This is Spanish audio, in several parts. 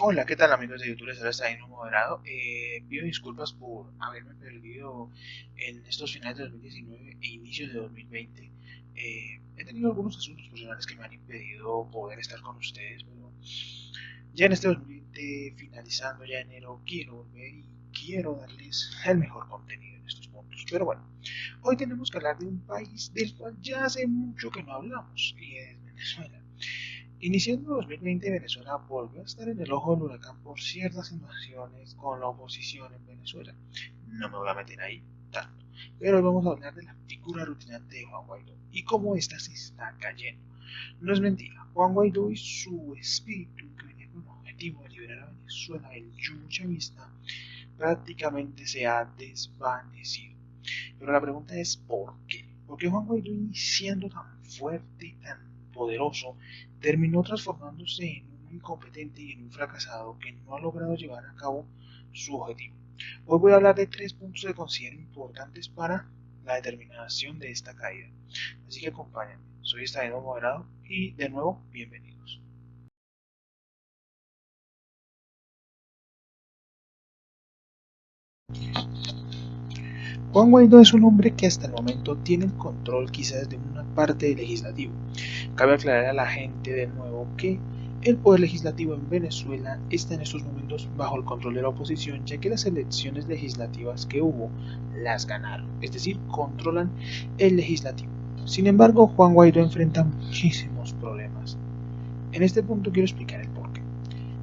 Hola, ¿qué tal amigos de YouTube? Les habla Saino Moderado. Pido disculpas por haberme perdido en estos finales de 2019 e inicios de 2020. He tenido algunos asuntos personales que me han impedido poder estar con ustedes, pero ya en este 2020, finalizando ya enero, quiero volver y quiero darles el mejor contenido en estos puntos. Pero bueno, hoy tenemos que hablar de un país del cual ya hace mucho que no hablamos, y es Venezuela. Iniciando 2020, Venezuela volvió a estar en el ojo del huracán por ciertas situaciones con la oposición en Venezuela. No me voy a meter ahí tanto, pero hoy vamos a hablar de la figura rutinante de Juan Guaidó y cómo ésta se está cayendo. No es mentira, Juan Guaidó y su espíritu, que venía con el objetivo de liberar a Venezuela del yugo chavista, prácticamente se ha desvanecido. Pero la pregunta es ¿por qué? Porque Juan Guaidó, siendo tan fuerte y tan poderoso, terminó transformándose en un incompetente y en un fracasado que no ha logrado llevar a cabo su objetivo. Hoy voy a hablar de 3 puntos que considero importantes para la determinación de esta caída. Así que acompáñenme. Soy Estadio Moderado y de nuevo, bienvenidos. Juan Guaidó es un hombre que hasta el momento tiene el control quizás de una parte del legislativo. Cabe aclarar a la gente de nuevo que el poder legislativo en Venezuela está en estos momentos bajo el control de la oposición, ya que las elecciones legislativas que hubo las ganaron, es decir, controlan el legislativo. Sin embargo, Juan Guaidó enfrenta muchísimos problemas. En este punto quiero explicar el porqué.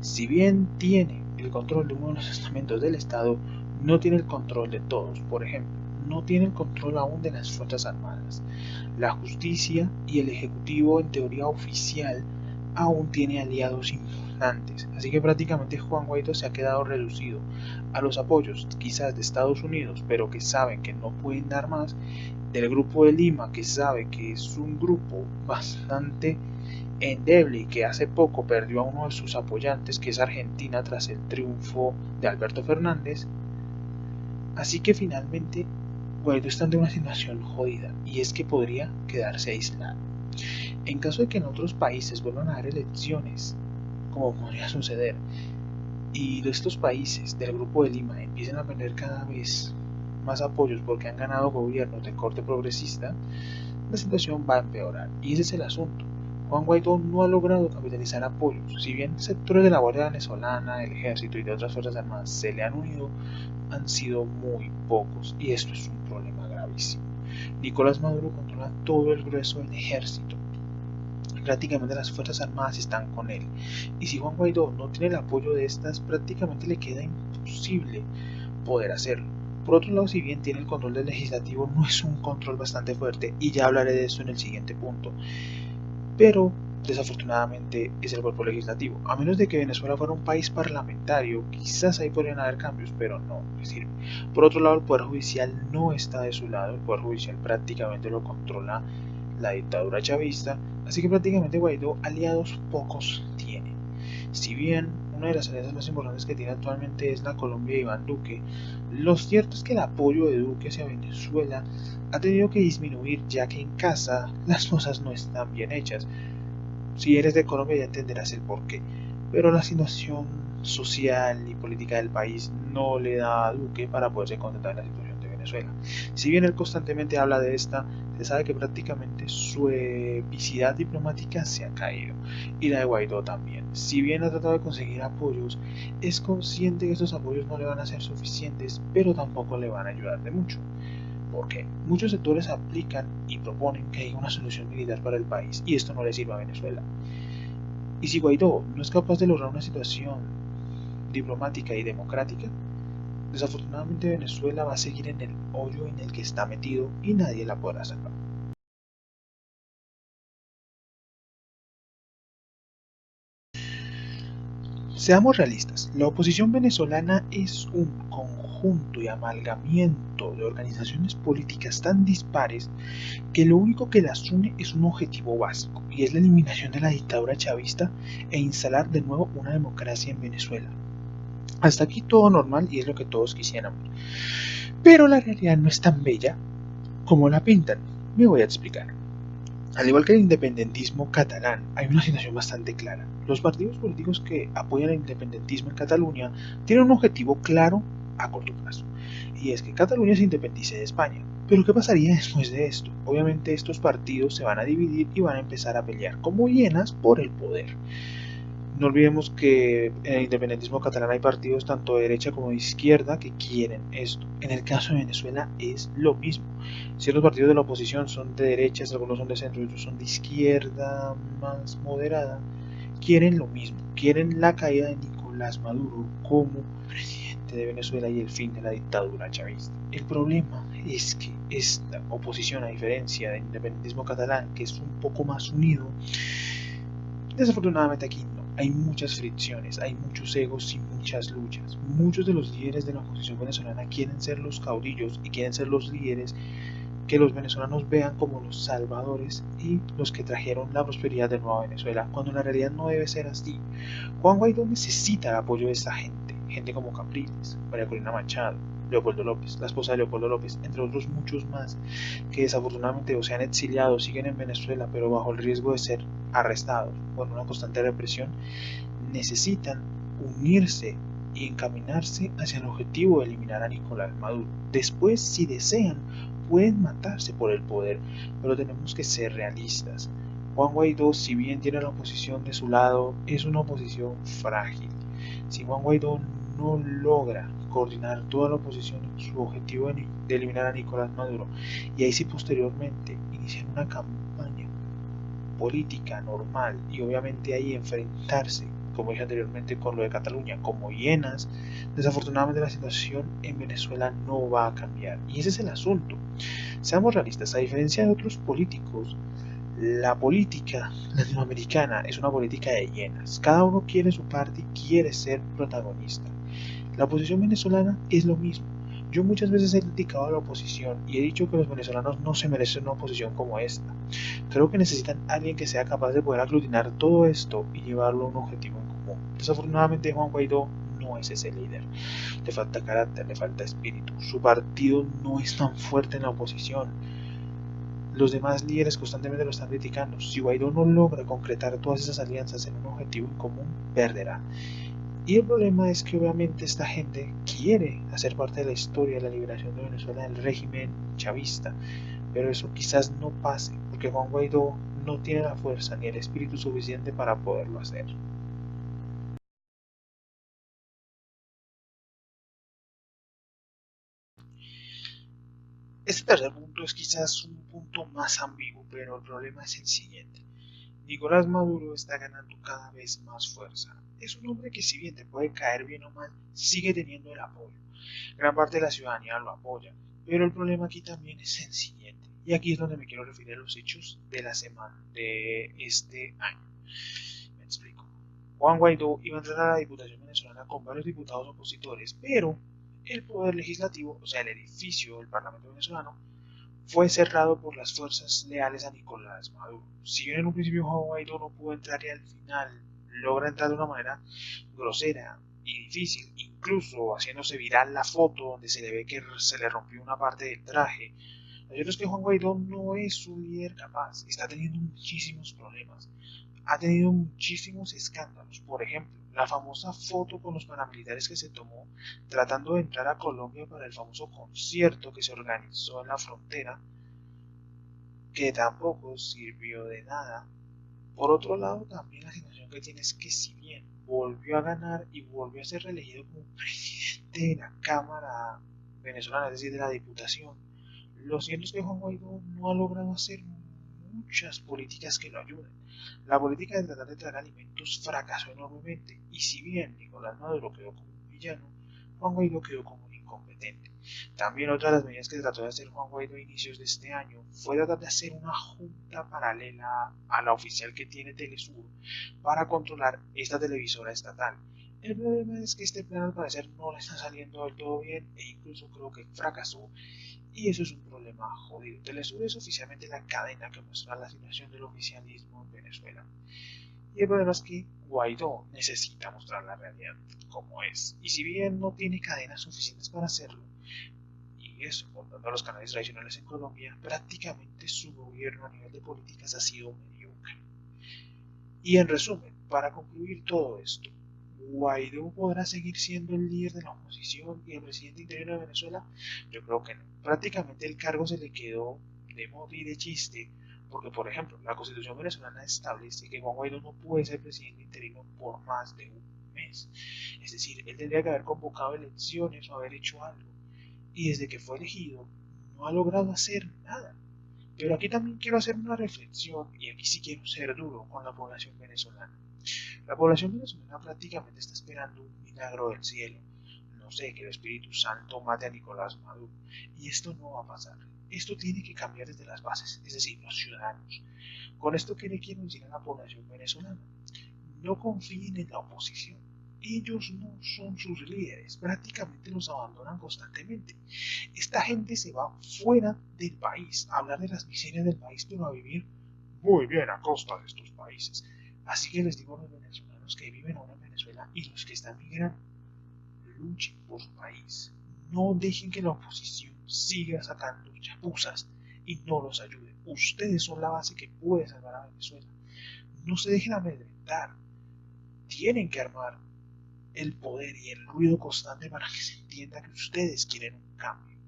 Si bien tiene el control de uno de los estamentos del Estado, no tiene el control de todos. Por ejemplo, no tiene el control aún de las Fuerzas Armadas. La justicia y el Ejecutivo, en teoría oficial, aún tiene aliados importantes. Así que prácticamente Juan Guaidó se ha quedado reducido a los apoyos quizás de Estados Unidos, pero que saben que no pueden dar más, del Grupo de Lima, que sabe que es un grupo bastante endeble y que hace poco perdió a uno de sus apoyantes, que es Argentina, tras el triunfo de Alberto Fernández. Así que finalmente Guaidó está en una situación jodida, y es que podría quedarse aislado. En caso de que en otros países vuelvan a dar elecciones, como podría suceder, y estos países del Grupo de Lima empiecen a tener cada vez más apoyos porque han ganado gobiernos de corte progresista, la situación va a empeorar. Y ese es el asunto. Juan Guaidó no ha logrado capitalizar apoyos. Si bien sectores de la Guardia Venezolana, del Ejército y de otras Fuerzas Armadas se le han unido, han sido muy pocos, y esto es un problema gravísimo. Nicolás Maduro controla todo el grueso del ejército. Prácticamente las Fuerzas Armadas están con él. Y si Juan Guaidó no tiene el apoyo de estas, prácticamente le queda imposible poder hacerlo. Por otro lado, si bien tiene el control del legislativo, no es un control bastante fuerte, y ya hablaré de esto en el siguiente punto. Pero desafortunadamente es el cuerpo legislativo. A menos de que Venezuela fuera un país parlamentario, quizás ahí podrían haber cambios, pero no le sirve. Por otro lado, el Poder Judicial no está de su lado. El Poder Judicial prácticamente lo controla la dictadura chavista, así que prácticamente Guaidó aliados pocos tiene. Si bien una de las alianzas más importantes que tiene actualmente es la Colombia de Iván Duque, lo cierto es que el apoyo de Duque hacia Venezuela ha tenido que disminuir, ya que en casa las cosas no están bien hechas. Si eres de Colombia ya entenderás el porqué, pero la situación social y política del país no le da a Duque para poderse concentrar en la situación de Venezuela. Si bien él constantemente habla de esta, se sabe que prácticamente su epicidad diplomática se ha caído, y la de Guaidó también. Si bien ha tratado de conseguir apoyos, es consciente que estos apoyos no le van a ser suficientes, pero tampoco le van a ayudar de mucho, porque muchos sectores aplican y proponen que haya una solución militar para el país, y esto no le sirve a Venezuela. Y si Guaidó no es capaz de lograr una situación diplomática y democrática, desafortunadamente Venezuela va a seguir en el hoyo en el que está metido y nadie la podrá salvar. Seamos realistas, la oposición venezolana es un conjunto y amalgamiento de organizaciones políticas tan dispares que lo único que las une es un objetivo básico, y es la eliminación de la dictadura chavista e instalar de nuevo una democracia en Venezuela. Hasta aquí todo normal y es lo que todos quisiéramos. Pero la realidad no es tan bella como la pintan. Me voy a explicar. Al igual que el independentismo catalán, hay una situación bastante clara. Los partidos políticos que apoyan el independentismo en Cataluña tienen un objetivo claro a corto plazo, y es que Cataluña se independice de España. Pero ¿qué pasaría después de esto? Obviamente estos partidos se van a dividir y van a empezar a pelear como hienas por el poder. No olvidemos que en el independentismo catalán hay partidos tanto de derecha como de izquierda que quieren esto. En el caso de Venezuela es lo mismo. Ciertos partidos de la oposición son de derechas, algunos son de centro, otros son de izquierda más moderada. Quieren lo mismo, quieren la caída de Nicolás Maduro como presidente de Venezuela y el fin de la dictadura chavista. El problema es que esta oposición, a diferencia del independentismo catalán, que es un poco más unido, desafortunadamente aquí no. Hay muchas fricciones, hay muchos egos y muchas luchas. Muchos de los líderes de la oposición venezolana quieren ser los caudillos y quieren ser los líderes que los venezolanos vean como los salvadores y los que trajeron la prosperidad de Nueva Venezuela, cuando en la realidad no debe ser así. Juan Guaidó necesita el apoyo de esta gente, gente como Capriles, María Corina Machado, Leopoldo López, la esposa de Leopoldo López, entre otros muchos más, que desafortunadamente o se han exiliado, siguen en Venezuela, pero bajo el riesgo de ser arrestados por una constante represión, necesitan unirse y encaminarse hacia el objetivo de eliminar a Nicolás Maduro. Después, si desean, pueden matarse por el poder, pero tenemos que ser realistas. Juan Guaidó, si bien tiene la oposición de su lado, es una oposición frágil. Si Juan Guaidó no logra coordinar toda la oposición en su objetivo de eliminar a Nicolás Maduro, y ahí sí posteriormente iniciar una campaña política normal y obviamente ahí enfrentarse, como dije anteriormente con lo de Cataluña, como hienas, desafortunadamente la situación en Venezuela no va a cambiar. Y ese es el asunto. Seamos realistas, a diferencia de otros políticos, la política latinoamericana es una política de hienas. Cada uno quiere su parte y quiere ser protagonista. La oposición venezolana es lo mismo. Yo muchas veces he criticado a la oposición y he dicho que los venezolanos no se merecen una oposición como esta. Creo que necesitan a alguien que sea capaz de poder aglutinar todo esto y llevarlo a un objetivo en común. Desafortunadamente Juan Guaidó no es ese líder. Le falta carácter, le falta espíritu. Su partido no es tan fuerte en la oposición. Los demás líderes constantemente lo están criticando. Si Guaidó no logra concretar todas esas alianzas en un objetivo en común, perderá. Y el problema es que obviamente esta gente quiere hacer parte de la historia de la liberación de Venezuela del régimen chavista, pero eso quizás no pase, porque Juan Guaidó no tiene la fuerza ni el espíritu suficiente para poderlo hacer. Este tercer punto es quizás un punto más ambiguo, pero el problema es el siguiente. Nicolás Maduro está ganando cada vez más fuerza. Es un hombre que si bien te puede caer bien o mal, sigue teniendo el apoyo. Gran parte de la ciudadanía lo apoya, pero el problema aquí también es el siguiente. Y aquí es donde me quiero referir a los hechos de la semana, de este año. Me explico. Juan Guaidó iba a entrar a la Diputación venezolana con varios diputados opositores, pero el poder legislativo, o sea, el edificio del Parlamento venezolano, fue cerrado por las fuerzas leales a Nicolás Maduro. Si bien en un principio Juan Guaidó no pudo entrar y al final logra entrar de una manera grosera y difícil, incluso haciéndose viral la foto donde se le ve que se le rompió una parte del traje. Lo cierto es que Juan Guaidó no es un líder capaz, está teniendo muchísimos problemas, ha tenido muchísimos escándalos. Por ejemplo, la famosa foto con los paramilitares que se tomó tratando de entrar a Colombia para el famoso concierto que se organizó en la frontera, que tampoco sirvió de nada. Por otro lado, también la situación que tiene es que si bien volvió a ganar y volvió a ser reelegido como presidente de la Cámara venezolana, es decir, de la Diputación, lo cierto es que Juan Guaidó no ha logrado hacer muchas políticas que lo ayuden. La política de tratar de traer alimentos fracasó enormemente y si bien Nicolás Maduro quedó como un villano, Juan Guaidó quedó como un incompetente. También otra de las medidas que trató de hacer Juan Guaidó a inicios de este año fue tratar de hacer una junta paralela a la oficial que tiene Telesur para controlar esta televisora estatal. El problema es que este plan al parecer no le está saliendo del todo bien e incluso creo que fracasó y eso es un problema jodido. Telesur es oficialmente la cadena que muestra la situación del oficialismo en Venezuela. Y el problema es que Guaidó necesita mostrar la realidad como es. Y si bien no tiene cadenas suficientes para hacerlo, y y eso, volviendo a los canales tradicionales en Colombia, prácticamente su gobierno a nivel de políticas ha sido mediocre. Y en resumen, para concluir todo esto, ¿Guaidó podrá seguir siendo el líder de la oposición y el presidente interino de Venezuela? Yo creo que no. Prácticamente el cargo se le quedó de moda y de chiste, porque por ejemplo, la constitución venezolana establece que Juan Guaidó no puede ser presidente interino por más de un mes. Es decir, él tendría que haber convocado elecciones o haber hecho algo. Y desde que fue elegido, no ha logrado hacer nada. Pero aquí también quiero hacer una reflexión, y aquí sí quiero ser duro con la población venezolana. La población venezolana prácticamente está esperando un milagro del cielo. No sé, que el Espíritu Santo mate a Nicolás Maduro. Y esto no va a pasar. Esto tiene que cambiar desde las bases, es decir, los ciudadanos. Con esto, ¿qué le quiero decir a la población venezolana? No confíen en la oposición. Ellos no son sus líderes, prácticamente los abandonan constantemente. Esta gente se va fuera del país a hablar de las miserias del país, pero a vivir muy bien a costa de estos países. Así que les digo a los venezolanos que viven ahora en Venezuela y los que están migrando, luchen por su país. No dejen que la oposición siga sacando chapuzas y no los ayude. Ustedes son la base que puede salvar a Venezuela. No se dejen amedrentar. Tienen que armar el poder y el ruido constante para que se entienda que ustedes quieren un cambio.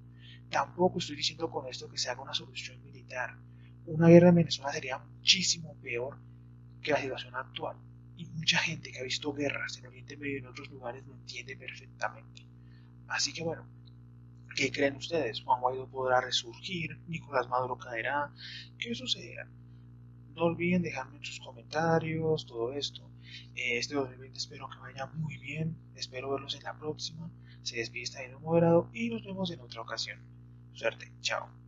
Tampoco estoy diciendo con esto que se haga una solución militar. Una guerra en Venezuela sería muchísimo peor que la situación actual. Y mucha gente que ha visto guerras en Oriente Medio y en otros lugares lo entiende perfectamente. Así que bueno, ¿qué creen ustedes? ¿Juan Guaidó podrá resurgir? ¿Nicolás Maduro caerá? ¿Qué sucederá? No olviden dejarme en sus comentarios todo esto. Este 2020 espero que vaya muy bien. Espero verlos en la próxima. Se despide este moderado y nos vemos en otra ocasión. Suerte. Chao.